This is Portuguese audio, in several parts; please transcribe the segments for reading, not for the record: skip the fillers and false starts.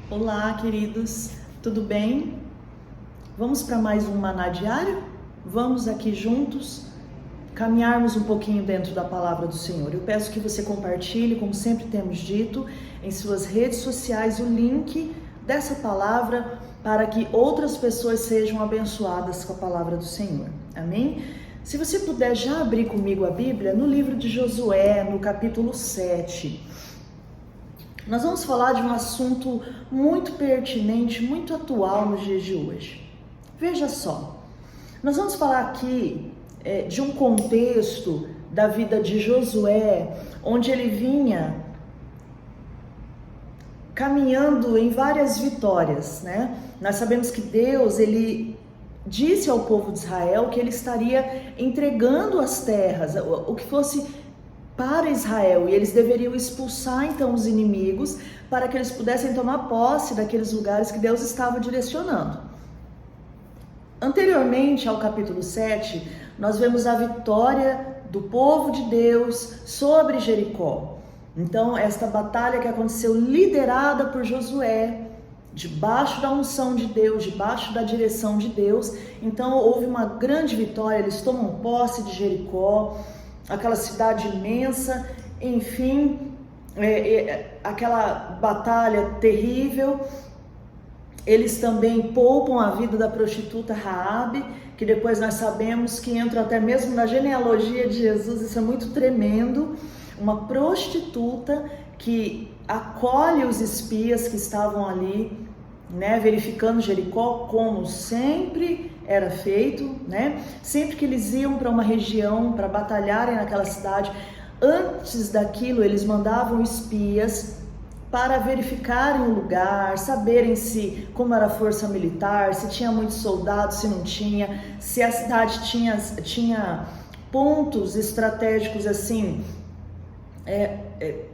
Olá, queridos, tudo bem? Vamos para mais um Maná Diário? Vamos aqui juntos caminharmos um pouquinho dentro da palavra do Senhor. Eu peço que você compartilhe, como sempre temos dito, em suas redes sociais o link dessa palavra para que outras pessoas sejam abençoadas com a palavra do Senhor. Amém? Se você puder já abrir comigo a Bíblia no livro de Josué, no capítulo 7. Nós vamos falar de um assunto muito pertinente, muito atual nos dias de hoje. Veja só, nós vamos falar aqui de um contexto da vida de Josué, onde ele vinha caminhando em várias vitórias, né? Nós sabemos que Deus, ele disse ao povo de Israel que ele estaria entregando as terras, o que fosse para Israel, e eles deveriam expulsar então os inimigos para que eles pudessem tomar posse daqueles lugares que Deus estava direcionando. Anteriormente ao capítulo 7, nós vemos a vitória do povo de Deus sobre Jericó. Então, esta batalha que aconteceu liderada por Josué, debaixo da unção de Deus, debaixo da direção de Deus. Então, houve uma grande vitória, eles tomam posse de Jericó, aquela cidade imensa, enfim, aquela batalha terrível. Eles também poupam a vida da prostituta Raabe, que depois nós sabemos que entra até mesmo na genealogia de Jesus. Isso é muito tremendo. Uma prostituta que acolhe os espias que estavam ali, né, verificando Jericó, como sempre era feito, né? Sempre que eles iam para uma região para batalharem naquela cidade, antes daquilo eles mandavam espias para verificarem o lugar, saberem como era a força militar, se tinha muitos soldados, se não tinha, se a cidade tinha pontos estratégicos assim,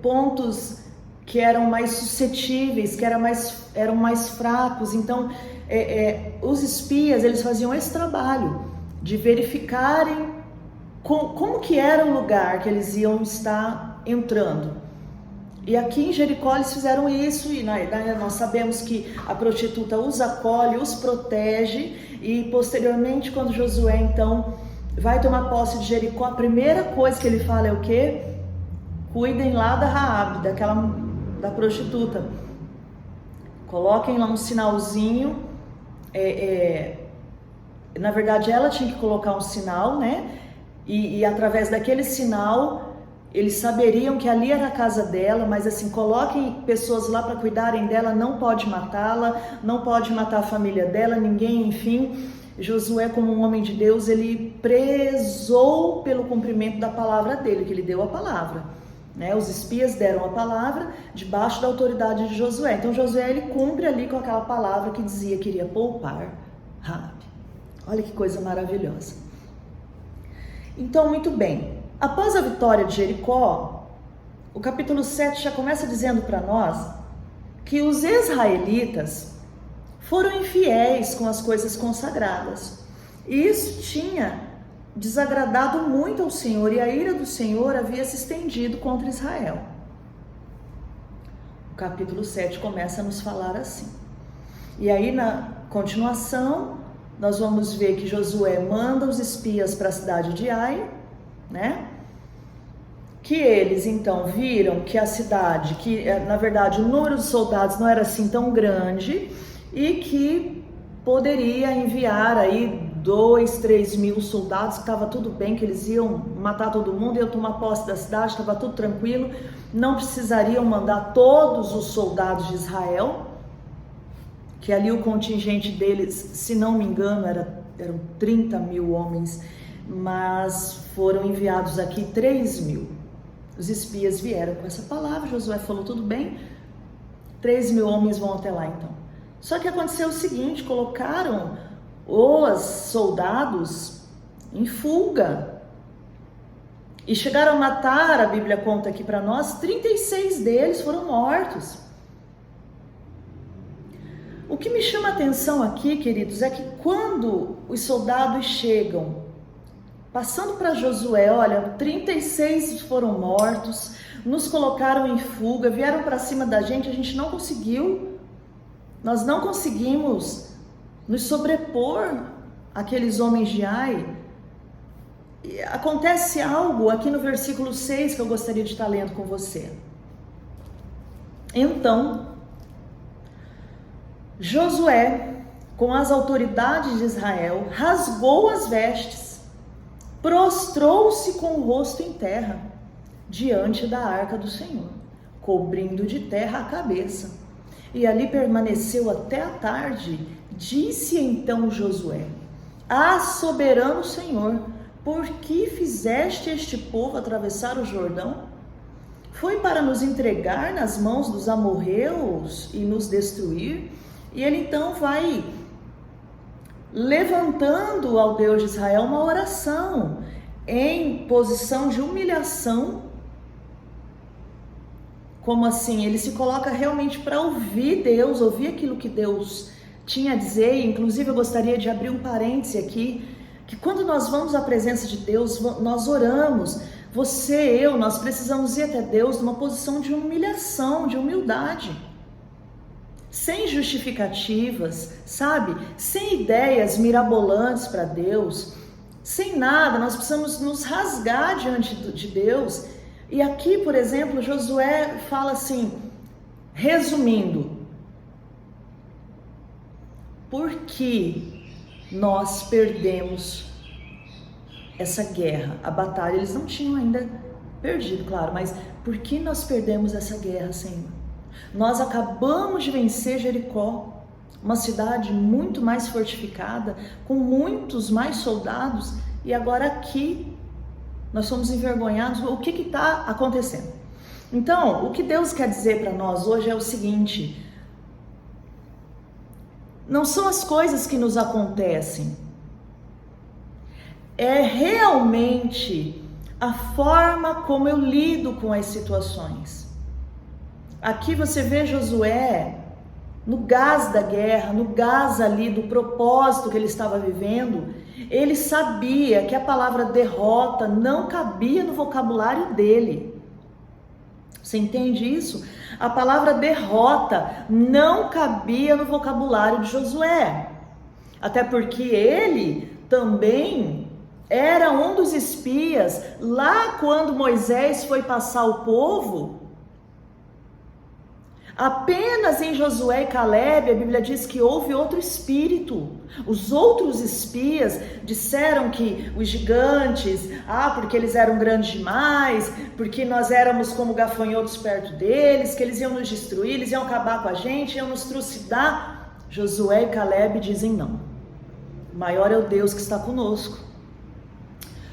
pontos que eram mais suscetíveis, que eram mais fracos. Então, os espias, eles faziam esse trabalho de verificarem como que era o lugar que eles iam estar entrando. E aqui em Jericó eles fizeram isso, e nós sabemos que a prostituta os acolhe, os protege, e posteriormente, quando Josué então vai tomar posse de Jericó, a primeira coisa que ele fala é o quê? Cuidem lá da Raabe, da prostituta. Coloquem lá um sinalzinho. Na verdade, ela tinha que colocar um sinal, né? E através daquele sinal, eles saberiam que ali era a casa dela, mas assim, coloquem pessoas lá para cuidarem dela, não pode matá-la, não pode matar a família dela, ninguém, enfim. Josué, como um homem de Deus, ele prezou pelo cumprimento da palavra dele, que ele deu a palavra, né? Os espias deram a palavra debaixo da autoridade de Josué. Então Josué, ele cumpre ali com aquela palavra que dizia que iria poupar Raabe. Olha que coisa maravilhosa. Então, muito bem. Após a vitória de Jericó, o capítulo 7 já começa dizendo para nós que os israelitas foram infiéis com as coisas consagradas. E isso tinha desagradado muito ao Senhor, e a ira do Senhor havia se estendido contra Israel. O capítulo 7 começa a nos falar assim. E aí, na continuação, nós vamos ver que Josué manda os espias para a cidade de Ai, né? Que eles então viram que a cidade, que na verdade o número de soldados não era assim tão grande, e que poderia enviar aí 2-3 mil soldados, que estava tudo bem, que eles iam matar todo mundo, iam tomar posse da cidade, estava tudo tranquilo, não precisariam mandar todos os soldados de Israel, que ali o contingente deles, se não me engano, eram 30 mil homens, mas foram enviados aqui 3 mil. Os espias vieram com essa palavra, Josué falou, tudo bem, 3 mil homens vão até lá então. Só que aconteceu o seguinte, colocaram os soldados em fuga e chegaram a matar, a Bíblia conta aqui para nós, 36 deles foram mortos. O que me chama a atenção aqui, queridos, é que quando os soldados chegam, passando para Josué, olha, 36 foram mortos, nos colocaram em fuga, vieram para cima da gente, a gente não conseguiu Nós não conseguimos nos sobrepor àqueles homens de Ai. E acontece algo aqui no versículo 6 que eu gostaria de estar lendo com você. Então, Josué, com as autoridades de Israel, rasgou as vestes, prostrou-se com o rosto em terra, diante da arca do Senhor, cobrindo de terra a cabeça. E ali permaneceu até a tarde. Disse então Josué: Ah, soberano Senhor, por que fizeste este povo atravessar o Jordão? Foi para nos entregar nas mãos dos amorreus e nos destruir? E ele então vai levantando ao Deus de Israel uma oração em posição de humilhação. Como assim? Ele se coloca realmente para ouvir Deus, ouvir aquilo que Deus tinha a dizer. E, inclusive, eu gostaria de abrir um parêntese aqui, que quando nós vamos à presença de Deus, nós oramos, você, eu, nós precisamos ir até Deus numa posição de humilhação, de humildade, sem justificativas, sabe? Sem ideias mirabolantes para Deus, sem nada. Nós precisamos nos rasgar diante de Deus. E aqui, por exemplo, Josué fala assim, resumindo: por que nós perdemos essa guerra, a batalha? Eles não tinham ainda perdido, claro, mas por que nós perdemos essa guerra, Senhor? Nós acabamos de vencer Jericó, uma cidade muito mais fortificada, com muitos mais soldados, e agora aqui nós somos envergonhados. O que está acontecendo? Então, o que Deus quer dizer para nós hoje é o seguinte: não são as coisas que nos acontecem, é realmente a forma como eu lido com as situações. Aqui você vê Josué no gás da guerra, no gás ali do propósito que ele estava vivendo. Ele sabia que a palavra derrota não cabia no vocabulário dele. Você entende isso? A palavra derrota não cabia no vocabulário de Josué. Até porque ele também era um dos espias. Lá quando Moisés foi passar o povo, apenas em Josué e Calebe, a Bíblia diz que houve outro espírito. Os outros espias disseram que os gigantes, porque eles eram grandes demais, porque nós éramos como gafanhotos perto deles, que eles iam nos destruir, eles iam acabar com a gente, iam nos trucidar. Josué e Calebe dizem não. Maior é o Deus que está conosco.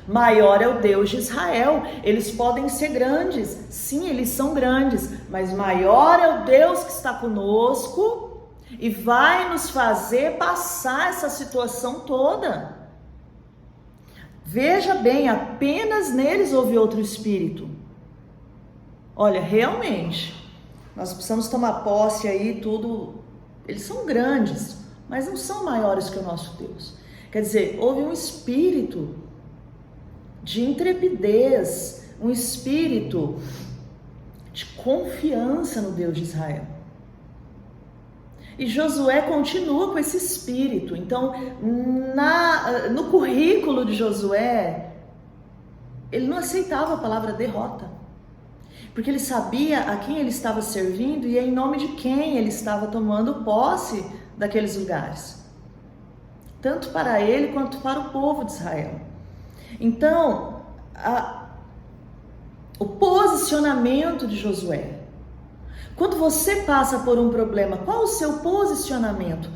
Maior é o Deus de Israel. Eles podem ser grandes, sim, eles são grandes, mas maior é o Deus que está conosco e vai nos fazer passar essa situação toda. Veja bem, apenas neles houve outro espírito. Olha, realmente, nós precisamos tomar posse aí, tudo. Eles são grandes, mas não são maiores que o nosso Deus. Quer dizer, houve um espírito de intrepidez, um espírito de confiança no Deus de Israel. E Josué continua com esse espírito. Então, no currículo de Josué, ele não aceitava a palavra derrota, porque ele sabia a quem ele estava servindo e em nome de quem ele estava tomando posse daqueles lugares, tanto para ele quanto para o povo de Israel. Então, o posicionamento de Josué. Quando você passa por um problema, qual o seu posicionamento?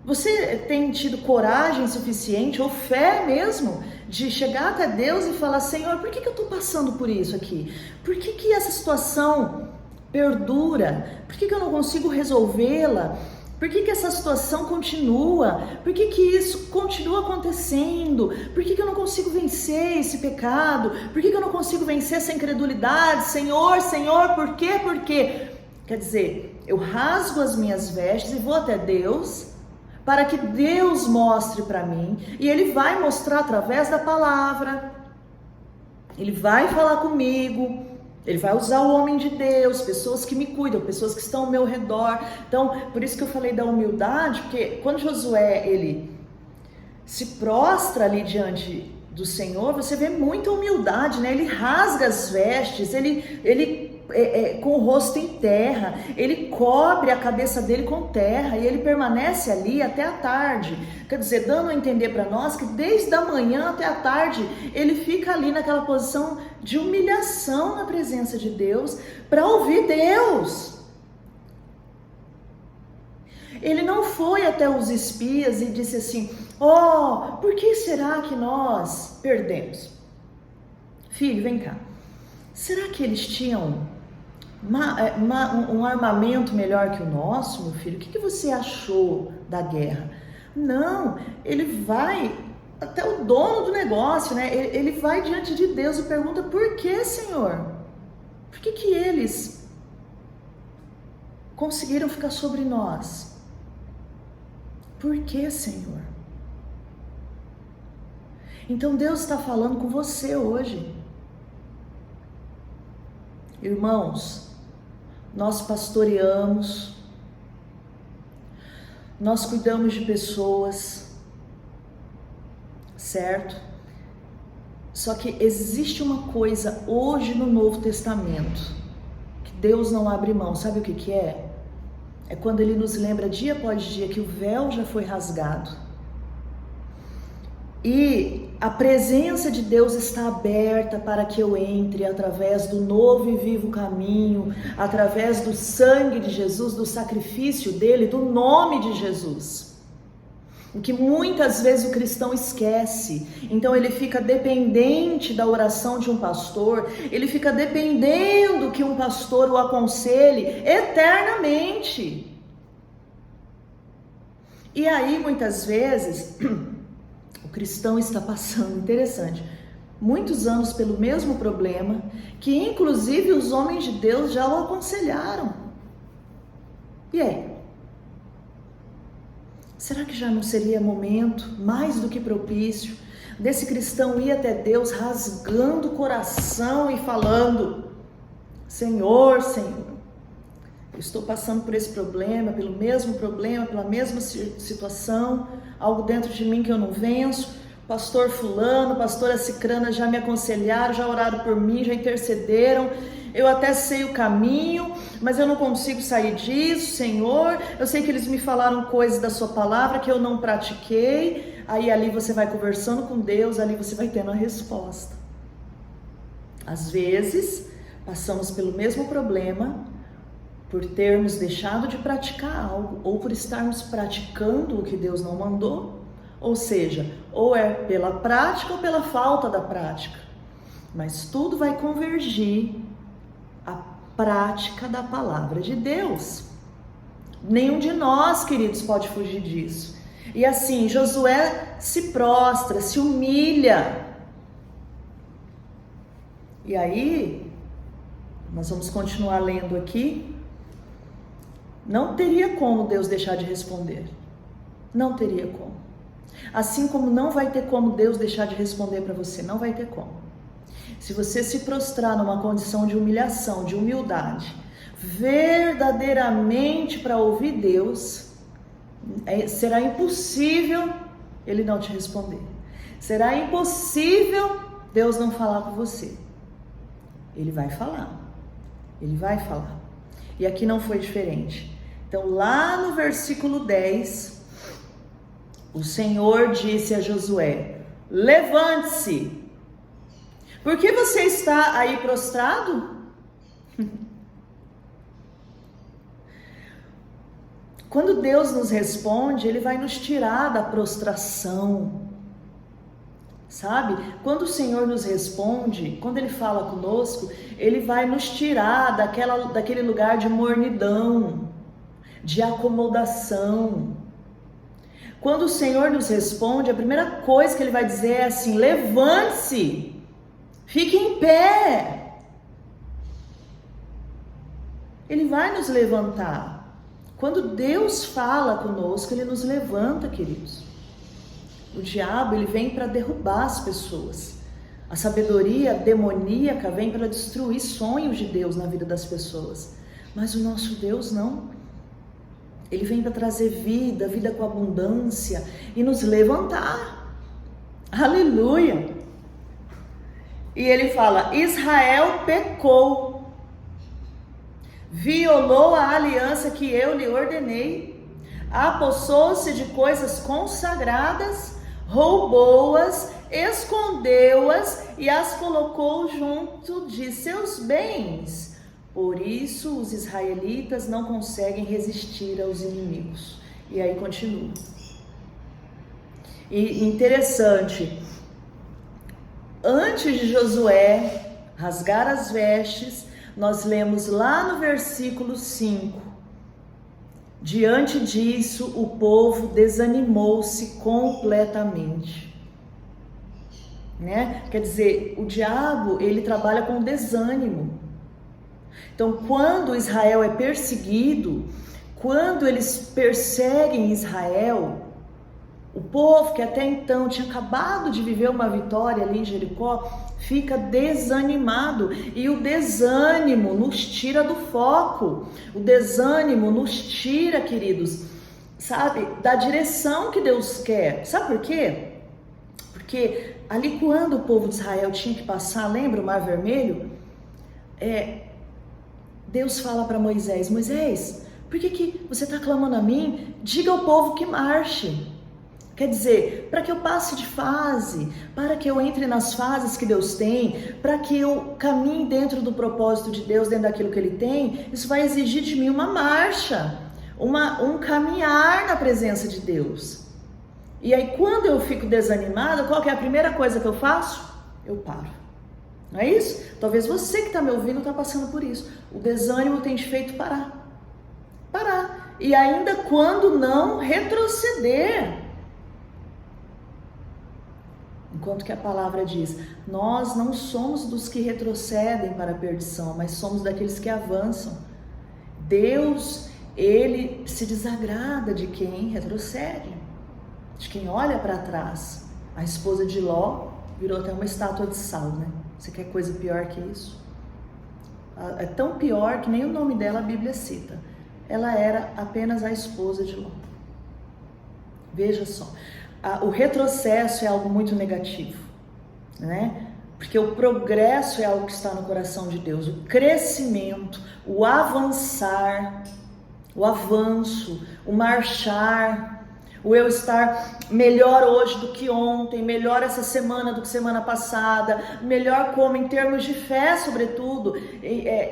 Você tem tido coragem suficiente ou fé mesmo de chegar até Deus e falar: Senhor, por que eu estou passando por isso aqui? Por que essa situação perdura? Por que eu não consigo resolvê-la? Por que essa situação continua? Por que isso continua acontecendo? Por que eu não consigo vencer esse pecado? Por que eu não consigo vencer essa incredulidade? Senhor, Senhor, por quê? Por quê? Quer dizer, eu rasgo as minhas vestes e vou até Deus, para que Deus mostre para mim, e Ele vai mostrar através da palavra, Ele vai falar comigo, Ele vai usar o homem de Deus, pessoas que me cuidam, pessoas que estão ao meu redor. Então, por isso que eu falei da humildade, porque quando Josué, ele se prostra ali diante do Senhor, você vê muita humildade, né? Ele rasga as vestes, ele com o rosto em terra, ele cobre a cabeça dele com terra e ele permanece ali até a tarde. Quer dizer, dando a entender para nós que desde a manhã até a tarde ele fica ali naquela posição de humilhação na presença de Deus para ouvir Deus. Ele não foi até os espias e disse assim: oh, por que será que nós perdemos? Filho, vem cá. Será que eles tinham um armamento melhor que o nosso, meu filho? O que você achou da guerra? Não, ele vai até o dono do negócio, né? Ele vai diante de Deus e pergunta: por que, Senhor? Por que eles conseguiram ficar sobre nós? Por que, Senhor? Então Deus está falando com você hoje. Irmãos, nós pastoreamos, nós cuidamos de pessoas, certo? Só que existe uma coisa hoje no Novo Testamento que Deus não abre mão. Sabe o que é? É quando Ele nos lembra dia após dia que o véu já foi rasgado. E a presença de Deus está aberta para que eu entre através do novo e vivo caminho, através do sangue de Jesus, do sacrifício dele, do nome de Jesus. O que muitas vezes o cristão esquece. Então ele fica dependente da oração de um pastor, ele fica dependendo que um pastor o aconselhe eternamente. E aí muitas vezes o cristão está passando, interessante, muitos anos pelo mesmo problema, que inclusive os homens de Deus já o aconselharam. E aí? Será que já não seria momento, mais do que propício, desse cristão ir até Deus rasgando o coração e falando: Senhor, Senhor, eu estou passando por esse problema, pelo mesmo problema, pela mesma situação, algo dentro de mim que eu não venço. Pastor fulano, pastora cicrana já me aconselharam, já oraram por mim, já intercederam. Eu até sei o caminho, mas eu não consigo sair disso, Senhor. Eu sei que eles me falaram coisas da sua palavra que eu não pratiquei. Aí ali você vai conversando com Deus, ali você vai tendo a resposta. Às vezes, passamos pelo mesmo problema por termos deixado de praticar algo, ou por estarmos praticando o que Deus não mandou, ou seja, ou é pela prática ou pela falta da prática, mas tudo vai convergir à prática da palavra de Deus. Nenhum de nós, queridos, pode fugir disso. E assim, Josué se prostra, se humilha. E aí, nós vamos continuar lendo aqui. Não teria como Deus deixar de responder. Não teria como. Assim como não vai ter como Deus deixar de responder para você. Não vai ter como. Se você se prostrar numa condição de humilhação, de humildade, verdadeiramente para ouvir Deus, será impossível Ele não te responder. Será impossível Deus não falar com você. Ele vai falar. Ele vai falar. E aqui não foi diferente. Então, lá no versículo 10, o Senhor disse a Josué: levante-se. Por que você está aí prostrado? Quando Deus nos responde, Ele vai nos tirar da prostração. Sabe? Quando o Senhor nos responde, quando Ele fala conosco, Ele vai nos tirar daquele lugar de mornidão, de acomodação. Quando o Senhor nos responde, a primeira coisa que Ele vai dizer é assim: levante-se, fique em pé. Ele vai nos levantar. Quando Deus fala conosco, Ele nos levanta, queridos. O diabo, ele vem para derrubar as pessoas. A sabedoria demoníaca vem para destruir sonhos de Deus na vida das pessoas. Mas o nosso Deus não. Ele vem para trazer vida, vida com abundância e nos levantar. Aleluia! E ele fala, Israel pecou, violou a aliança que eu lhe ordenei, apossou-se de coisas consagradas, roubou-as, escondeu-as e as colocou junto de seus bens. Por isso os israelitas não conseguem resistir aos inimigos. E aí continua. E interessante, antes de Josué rasgar as vestes, nós lemos lá no versículo 5, diante disso o povo desanimou-se completamente, né? Quer dizer, o diabo, ele trabalha com desânimo. Então, quando Israel é perseguido, quando eles perseguem Israel, o povo que até então tinha acabado de viver uma vitória ali em Jericó, fica desanimado. E o desânimo nos tira do foco. O desânimo nos tira, queridos, sabe, da direção que Deus quer. Sabe por quê? Porque ali quando o povo de Israel tinha que passar, lembra o Mar Vermelho? Deus fala para Moisés, Moisés, por que você está clamando a mim? Diga ao povo que marche. Quer dizer, para que eu passe de fase, para que eu entre nas fases que Deus tem, para que eu caminhe dentro do propósito de Deus, dentro daquilo que Ele tem, isso vai exigir de mim uma marcha, um caminhar na presença de Deus. E aí quando eu fico desanimada, qual que é a primeira coisa que eu faço? Eu paro. Não é isso? Talvez você que está me ouvindo está passando por isso. O desânimo tem te feito parar. Parar. E ainda quando não retroceder. Enquanto que a palavra diz, nós não somos dos que retrocedem para a perdição, mas somos daqueles que avançam. Deus, Ele se desagrada de quem retrocede, de quem olha para trás. A esposa de Ló virou até uma estátua de sal, né? Você quer coisa pior que isso? É tão pior que nem o nome dela a Bíblia cita. Ela era apenas a esposa de Ló. Veja só. O retrocesso é algo muito negativo, né? Porque o progresso é algo que está no coração de Deus. O crescimento, o avançar, o avanço, o marchar, o eu estar melhor hoje do que ontem, melhor essa semana do que semana passada, melhor como em termos de fé, sobretudo,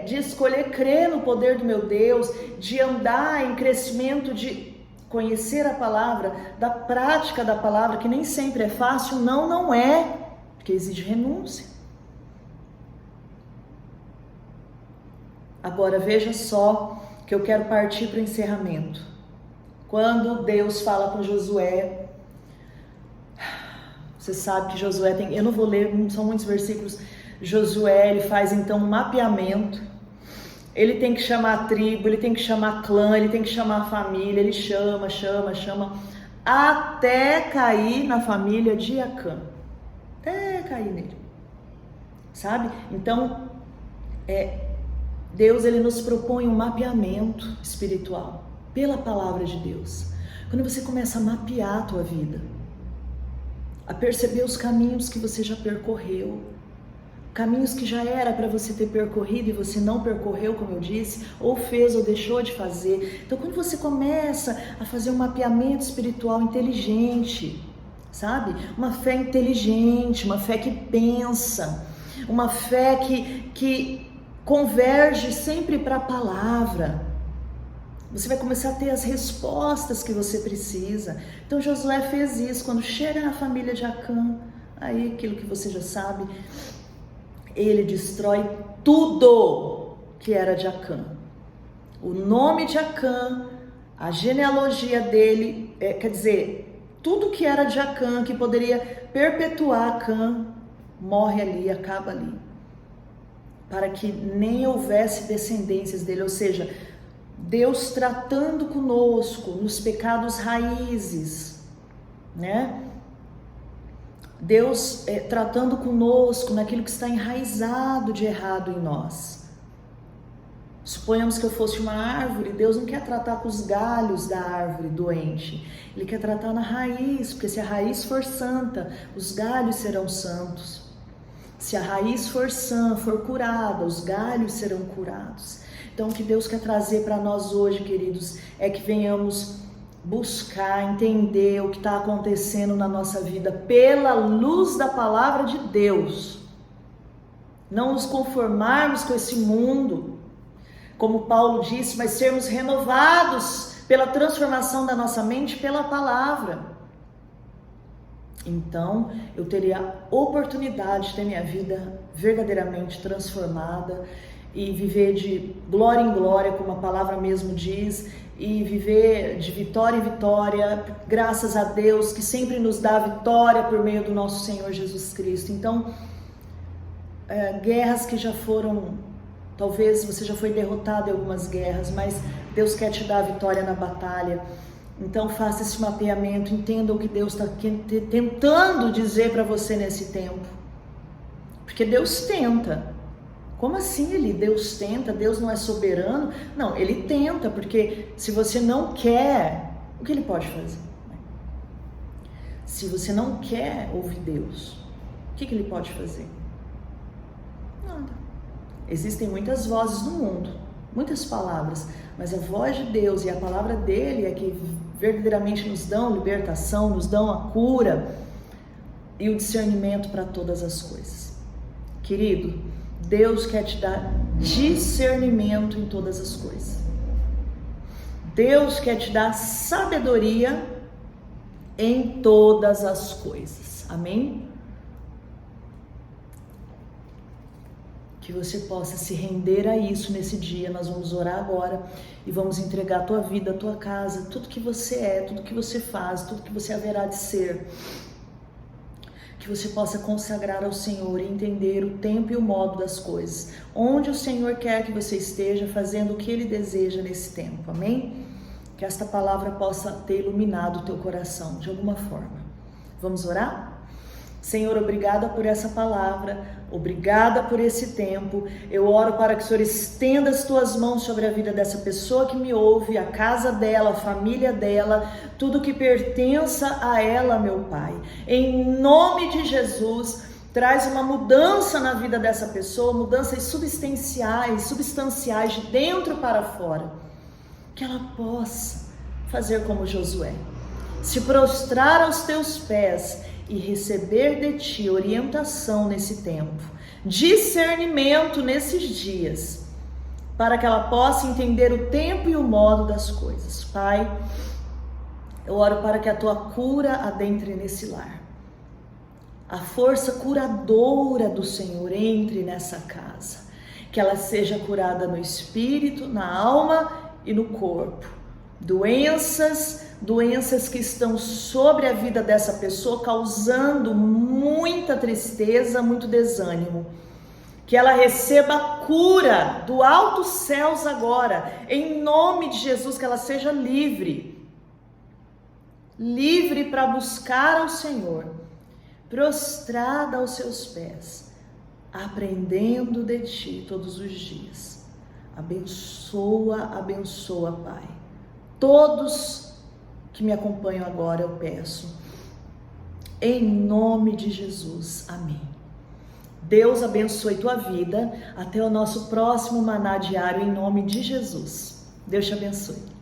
de escolher crer no poder do meu Deus, de andar em crescimento, de conhecer a palavra, da prática da palavra, que nem sempre é fácil, não é, porque exige renúncia. Agora veja só que eu quero partir para o encerramento. Quando Deus fala com Josué, você sabe que Josué tem, eu não vou ler, são muitos versículos. Josué, ele faz então um mapeamento. Ele tem que chamar a tribo, ele tem que chamar clã, ele tem que chamar a família, ele chama, até cair na família de Acã. Até cair nele. Sabe? Então, Deus, ele nos propõe um mapeamento espiritual pela palavra de Deus. Quando você começa a mapear a tua vida, a perceber os caminhos que você já percorreu, caminhos que já era para você ter percorrido e você não percorreu, como eu disse, ou fez ou deixou de fazer. Então, quando você começa a fazer um mapeamento espiritual inteligente, sabe? Uma fé inteligente, uma fé que pensa, uma fé que converge sempre para a palavra. Você vai começar a ter as respostas que você precisa. Então, Josué fez isso. Quando chega na família de Acã, aí aquilo que você já sabe, ele destrói tudo que era de Acã. O nome de Acã, a genealogia dele, quer dizer, tudo que era de Acã, que poderia perpetuar Acã, morre ali, acaba ali. Para que nem houvesse descendências dele, ou seja, Deus tratando conosco nos pecados raízes, né? Deus tratando conosco naquilo que está enraizado de errado em nós. Suponhamos que eu fosse uma árvore, Deus não quer tratar com os galhos da árvore doente, Ele quer tratar na raiz, porque se a raiz for santa, os galhos serão santos. Se a raiz for sã, for curada, os galhos serão curados. Então o que Deus quer trazer para nós hoje, queridos, é que venhamos buscar, entender o que está acontecendo na nossa vida pela luz da palavra de Deus. Não nos conformarmos com esse mundo, como Paulo disse, mas sermos renovados pela transformação da nossa mente pela palavra. Então, eu teria a oportunidade de ter minha vida verdadeiramente transformada e viver de glória em glória, como a palavra mesmo diz, e viver de vitória em vitória, graças a Deus que sempre nos dá vitória por meio do nosso Senhor Jesus Cristo. Então, guerras que já foram... Talvez você já foi derrotado em algumas guerras, mas Deus quer te dar a vitória na batalha. Então faça esse mapeamento, entenda o que Deus está tentando dizer para você nesse tempo. Porque Deus tenta. Como assim Deus tenta? Deus não é soberano? Não, Ele tenta, porque se você não quer, o que Ele pode fazer? Se você não quer ouvir Deus, o que Ele pode fazer? Nada. Existem muitas vozes no mundo, muitas palavras, mas a voz de Deus e a palavra dele é que verdadeiramente nos dão libertação, nos dão a cura e o discernimento para todas as coisas. Querido, Deus quer te dar discernimento em todas as coisas. Deus quer te dar sabedoria em todas as coisas. Amém? Que você possa se render a isso nesse dia. Nós vamos orar agora e vamos entregar a tua vida, a tua casa, tudo que você é, tudo que você faz, tudo que você haverá de ser. Que você possa consagrar ao Senhor e entender o tempo e o modo das coisas. Onde o Senhor quer que você esteja, fazendo o que Ele deseja nesse tempo. Amém? Que esta palavra possa ter iluminado o teu coração de alguma forma. Vamos orar? Senhor, obrigada por essa palavra, obrigada por esse tempo. Eu oro para que o Senhor estenda as tuas mãos sobre a vida dessa pessoa que me ouve, a casa dela, a família dela, tudo que pertença a ela, meu Pai. Em nome de Jesus, traz uma mudança na vida dessa pessoa, mudanças substanciais de dentro para fora. Que ela possa fazer como Josué, se prostrar aos teus pés e receber de ti orientação nesse tempo, discernimento nesses dias, para que ela possa entender o tempo e o modo das coisas. Pai, eu oro para que a tua cura adentre nesse lar, a força curadora do Senhor entre nessa casa, que ela seja curada no espírito, na alma e no corpo. Doenças que estão sobre a vida dessa pessoa, causando muita tristeza, muito desânimo. Que ela receba a cura do alto céus agora, em nome de Jesus, que ela seja livre para buscar ao Senhor, prostrada aos seus pés, aprendendo de ti todos os dias. Abençoa, Pai. Todos que me acompanham agora, eu peço, em nome de Jesus, amém. Deus abençoe tua vida, até o nosso próximo Maná Diário, em nome de Jesus. Deus te abençoe.